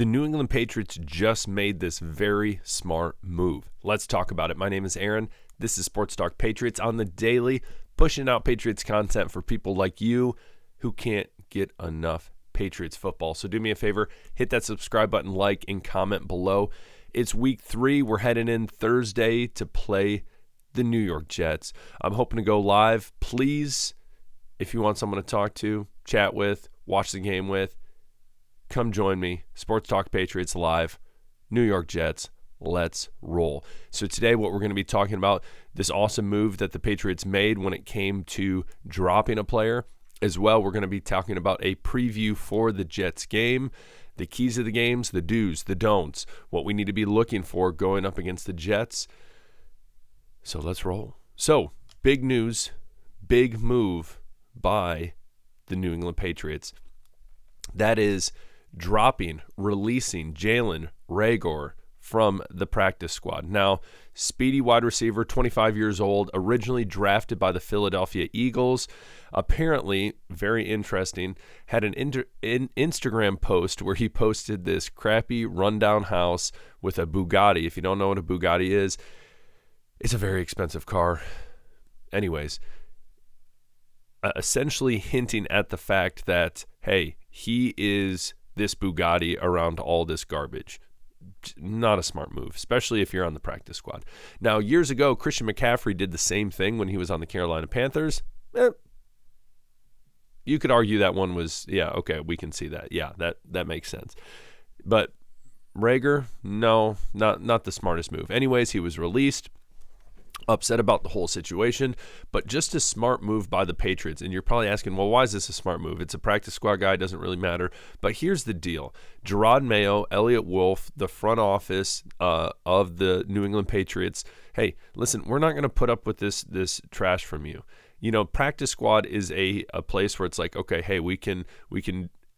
The New England Patriots just made this very smart move. Let's talk about it. My name is Aaron. This is Sports Talk Patriots on the daily, pushing out Patriots content for people like you who can't get enough Patriots football. So do me a favor, hit that subscribe button, like, and comment below. It's week 3. We're heading in Thursday to play the New York Jets. I'm hoping to go live. Please, if you want someone to talk to, chat with, watch the game with, come join me. Sports Talk Patriots live, New York Jets. Let's roll. So today what we're going to be talking about, this awesome move that the Patriots made when it came to dropping a player. As well, we're going to be talking about a preview for the Jets game, the keys of the games, the do's, the don'ts, what we need to be looking for going up against the Jets. So let's roll. So, big news, big move by the New England Patriots. That is releasing Jalen Reagor from the practice squad. Now, speedy wide receiver, 25 years old, originally drafted by the Philadelphia Eagles. Apparently, very interesting, had an Instagram post where he posted this crappy rundown house with a Bugatti. If you don't know what a Bugatti is, it's a very expensive car. Anyways, essentially hinting at the fact that, hey, he is this Bugatti around all this garbage. Not a smart move, especially if you're on the practice squad. Now, years ago, Christian McCaffrey did the same thing when he was on the Carolina Panthers. You could argue that one was, okay, we can see that. Yeah, that makes sense. But Reagor, no, not the smartest move. Anyways, he was released. Upset about the whole situation, but just a smart move by the Patriots. And you're probably asking, well, why is this a smart move? It's a practice squad guy, doesn't really matter. But here's the deal. Gerard Mayo, Elliott Wolf, the front office of the New England Patriots, hey, listen, we're not going to put up with this trash from you. You know, practice squad is a place where it's like, okay, hey, we can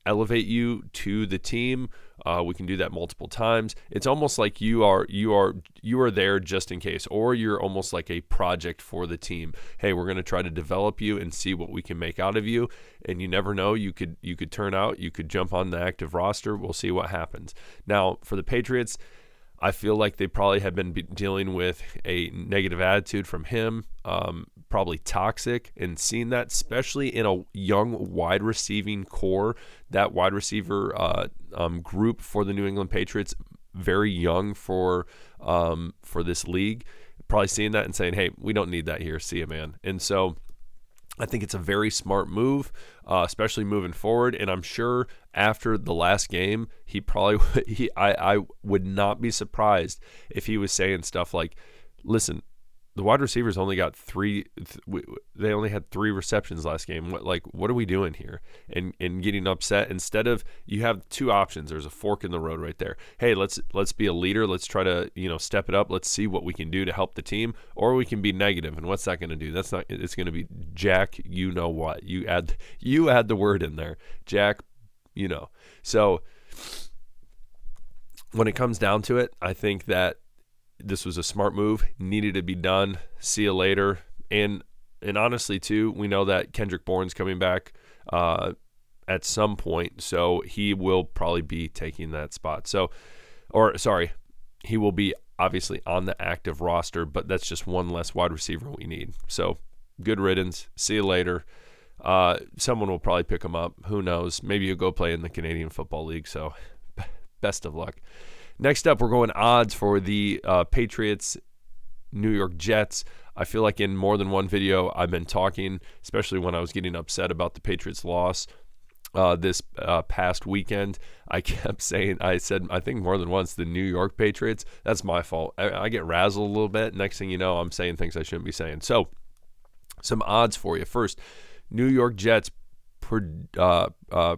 elevate you to the team. We can do that multiple times. It's almost like you are there just in case, or you're almost like a project for the team. Hey, we're going to try to develop you and see what we can make out of you. And you never know, you could turn out, you could jump on the active roster. We'll see what happens. Now, for the Patriots, I feel like they probably have been dealing with a negative attitude from him, probably toxic, and seeing that, especially in a young wide receiving core, that wide receiver group for the New England Patriots, very young for this league, probably seeing that and saying, hey, we don't need that here. See ya, man. And so I think it's a very smart move, especially moving forward. And I'm sure after the last game, I would not be surprised if he was saying stuff like, listen, the wide receivers only got they only had 3 receptions last game. What are we doing here? And getting upset. Instead of, you have 2 options. There's a fork in the road right there. Hey, let's be a leader. Let's try to, step it up. Let's see what we can do to help the team. Or we can be negative. And what's that going to do? It's going to be Jack, you know what. You add the word in there. Jack, So when it comes down to it, I think that this was a smart move, needed to be done. See you later. And honestly, too, we know that Kendrick Bourne's coming back at some point, so he will probably be taking that spot. He will be obviously on the active roster, but that's just one less wide receiver we need. So good riddance. See you later. Someone will probably pick him up. Who knows? Maybe you'll go play in the Canadian Football League, so best of luck. Next up, we're going odds for the Patriots, New York Jets. I feel like in more than one video I've been talking, especially when I was getting upset about the Patriots' loss this past weekend. I kept saying, I think more than once, the New York Patriots. That's my fault. I get razzled a little bit. Next thing you know, I'm saying things I shouldn't be saying. So, some odds for you. First, New York Jets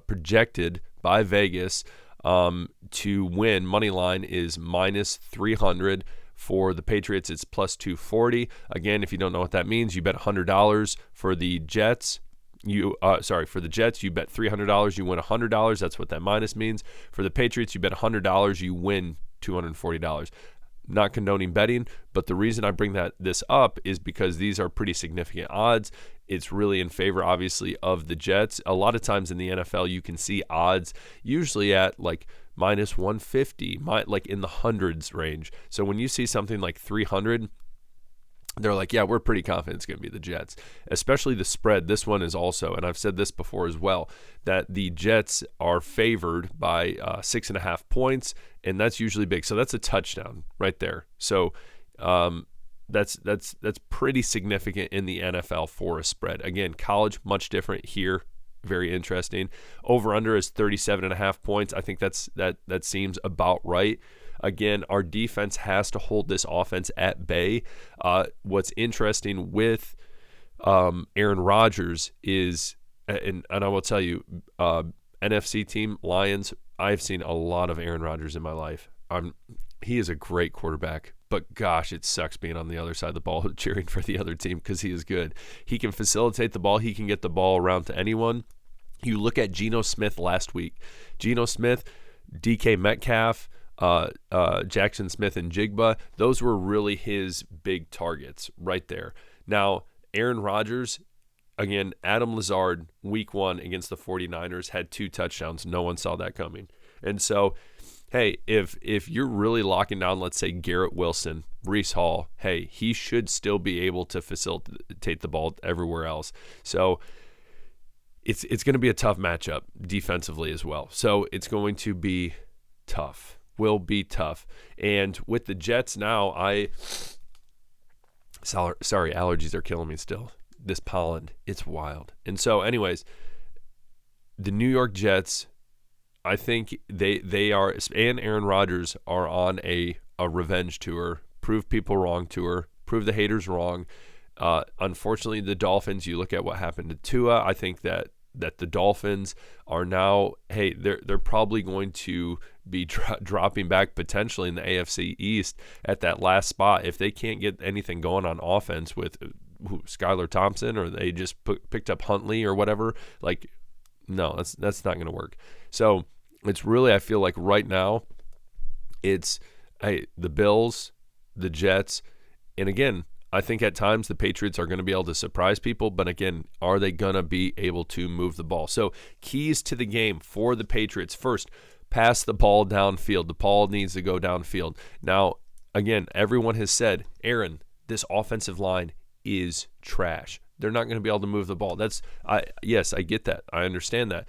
projected by Vegas to win. Money line is minus 300. For the Patriots, it's plus 240. Again, if you don't know what that means, you bet $100 for the Jets. For the Jets, you bet $300, you win $100. That's what that minus means. For the Patriots, you bet $100, you win $240. not condoning betting, but the reason I bring this up is because these are pretty significant odds. It's really in favor, obviously, of the Jets. A lot of times in the NFL, you can see odds usually at like minus 150, like in the hundreds range. So when you see something like 300, they're like, yeah, we're pretty confident it's going to be the Jets, especially the spread. This one is also, and I've said this before as well, that the Jets are favored by 6.5 points, and that's usually big. So that's a touchdown right there. So that's pretty significant in the NFL for a spread. Again, college, much different here. Very interesting. Over under is 37.5 points. I think that seems about right. Again, our defense has to hold this offense at bay. What's interesting with Aaron Rodgers is, and I will tell you, NFC team, Lions, I've seen a lot of Aaron Rodgers in my life. He is a great quarterback, but gosh, it sucks being on the other side of the ball cheering for the other team because he is good. He can facilitate the ball. He can get the ball around to anyone. You look at Geno Smith last week. Geno Smith, DK Metcalf, Jackson Smith and Jigba, those were really his big targets right there. Now, Aaron Rodgers, again, Adam Lazard, week 1 against the 49ers, had 2 touchdowns. No one saw that coming. And so, hey, if you're really locking down, let's say, Garrett Wilson, Breece Hall, hey, he should still be able to facilitate the ball everywhere else. So it's going to be a tough matchup defensively as well. So it's going to be tough. Will be tough. And with the Jets now, sorry, allergies are killing me still. This pollen, it's wild. And so anyways, the New York Jets, I think they are, and Aaron Rodgers are on a revenge tour, prove people wrong tour, prove the haters wrong. Unfortunately, the Dolphins, you look at what happened to Tua, I think that the Dolphins are now, hey, they're probably going to be dropping back potentially in the AFC East at that last spot if they can't get anything going on offense with Skylar Thompson, or they just picked up Huntley or whatever. Like, no, that's not going to work. So it's really, I feel like right now, it's the Bills, the Jets, and again, I think at times the Patriots are going to be able to surprise people, but again, are they going to be able to move the ball? So keys to the game for the Patriots. First, pass the ball downfield. The ball needs to go downfield. Now, again, everyone has said, Aaron, this offensive line is trash. They're not going to be able to move the ball. Yes, I get that. I understand that.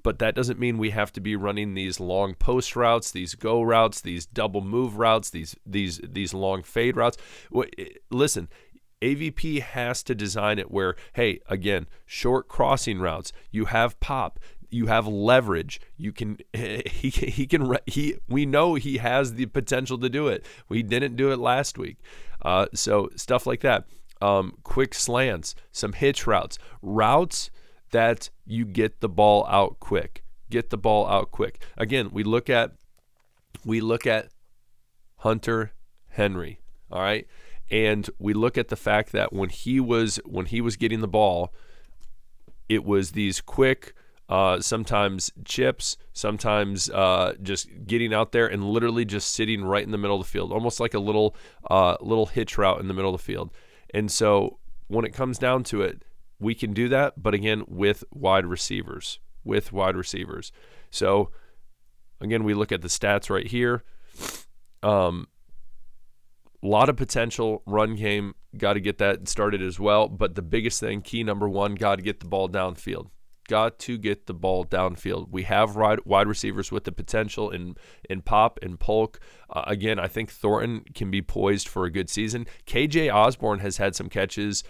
But that doesn't mean we have to be running these long post routes, these go routes, these double move routes, these long fade routes. Listen, AVP has to design it where, hey, again, short crossing routes. You have pop, you have leverage. You can we know he has the potential to do it. We didn't do it last week. So stuff like that. Quick slants, some hitch routes that you get the ball out quick. Get the ball out quick. Again, we look at Hunter Henry, all right? And we look at the fact that when he was getting the ball, it was these quick, sometimes chips, sometimes just getting out there and literally just sitting right in the middle of the field, almost like a little hitch route in the middle of the field. And so when it comes down to it, we can do that, but again, with wide receivers. So, again, we look at the stats right here. A lot of potential run game. Got to get that started as well. But the biggest thing, key number 1, got to get the ball downfield. We have wide receivers with the potential in Pop and Polk. Again, I think Thornton can be poised for a good season. KJ Osborne has had some catches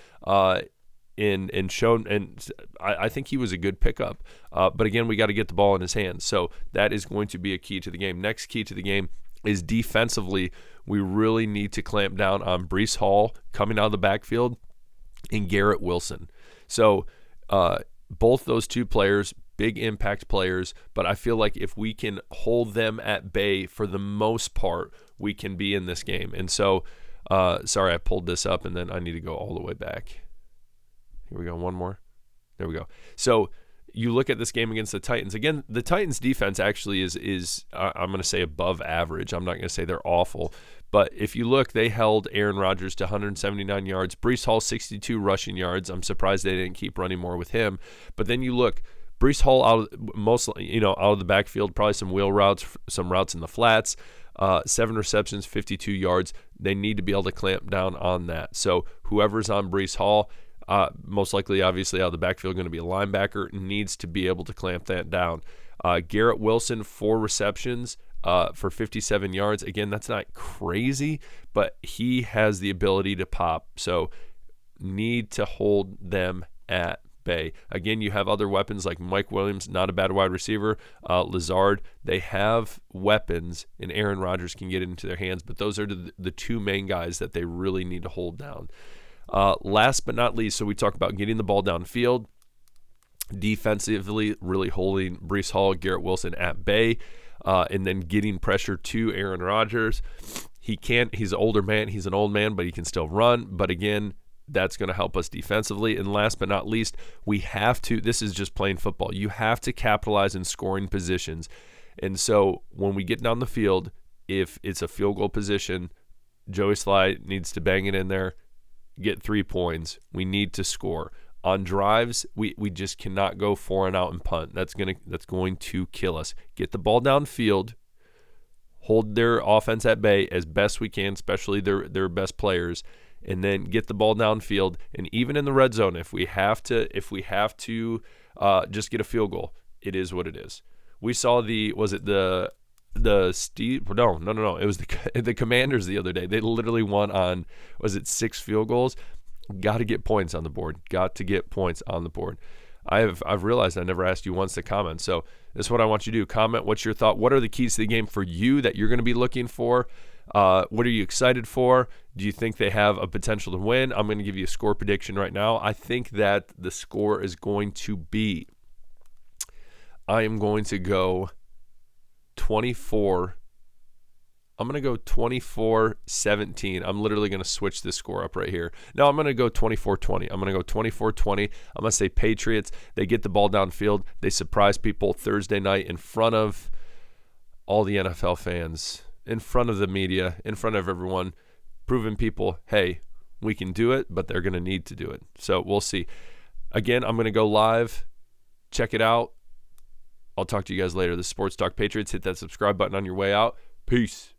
and shown, and I think he was a good pickup. But again, we got to get the ball in his hands. So that is going to be a key to the game. Next key to the game is defensively. We really need to clamp down on Breece Hall coming out of the backfield and Garrett Wilson. So both those two players, big impact players, but I feel like if we can hold them at bay for the most part, we can be in this game. And so, sorry, I pulled this up and then I need to go all the way back. Here we go, one more. There we go. So you look at this game against the Titans. Again, the Titans defense actually is I'm going to say above average. I'm not going to say they're awful. But if you look, they held Aaron Rodgers to 179 yards. Breece Hall, 62 rushing yards. I'm surprised they didn't keep running more with him. But then you look, Breece Hall out of the backfield, probably some wheel routes, some routes in the flats. 7 receptions, 52 yards. They need to be able to clamp down on that. So whoever's on Breece Hall, most likely, obviously, out of the backfield, going to be a linebacker, needs to be able to clamp that down. Garrett Wilson, 4 receptions for 57 yards. Again, that's not crazy, but he has the ability to pop. So need to hold them at bay. Again, you have other weapons like Mike Williams, not a bad wide receiver. Lazard, they have weapons, and Aaron Rodgers can get it into their hands, but those are the 2 main guys that they really need to hold down. Last but not least, so we talk about getting the ball downfield, defensively really holding Breece Hall, Garrett Wilson at bay, and then getting pressure to Aaron Rodgers. He's an older man, he's an old man, but he can still run. But again, that's going to help us defensively. And last but not least, this is just playing football. You have to capitalize in scoring positions. And so when we get down the field, if it's a field goal position, Joey Sly needs to bang it in there, get 3 points. We need to score. On drives, we just cannot go 4 and out and punt. That's going to kill us. Get the ball downfield, hold their offense at bay as best we can, especially their best players, and then get the ball downfield. And even in the red zone, if we have to just get a field goal, it is what it is. We saw it was the Commanders the other day. They literally won on, 6 field goals? Got to get points on the board. I've realized I never asked you once to comment. So this is what I want you to do. Comment what's your thought. What are the keys to the game for you that you're going to be looking for? What are you excited for? Do you think they have a potential to win? I'm going to give you a score prediction right now. I think that the score is going to be, I am going to go 24. I'm going to go 24-17. I'm literally going to switch this score up right here. No, I'm going to go 24-20. I'm going to go 24-20. I'm going to say Patriots. They get the ball downfield. They surprise people Thursday night in front of all the NFL fans, in front of the media, in front of everyone, proving people, hey, we can do it, but they're going to need to do it. So we'll see. Again, I'm going to go live. Check it out. I'll talk to you guys later. This is Sports Talk Patriots. Hit that subscribe button on your way out. Peace.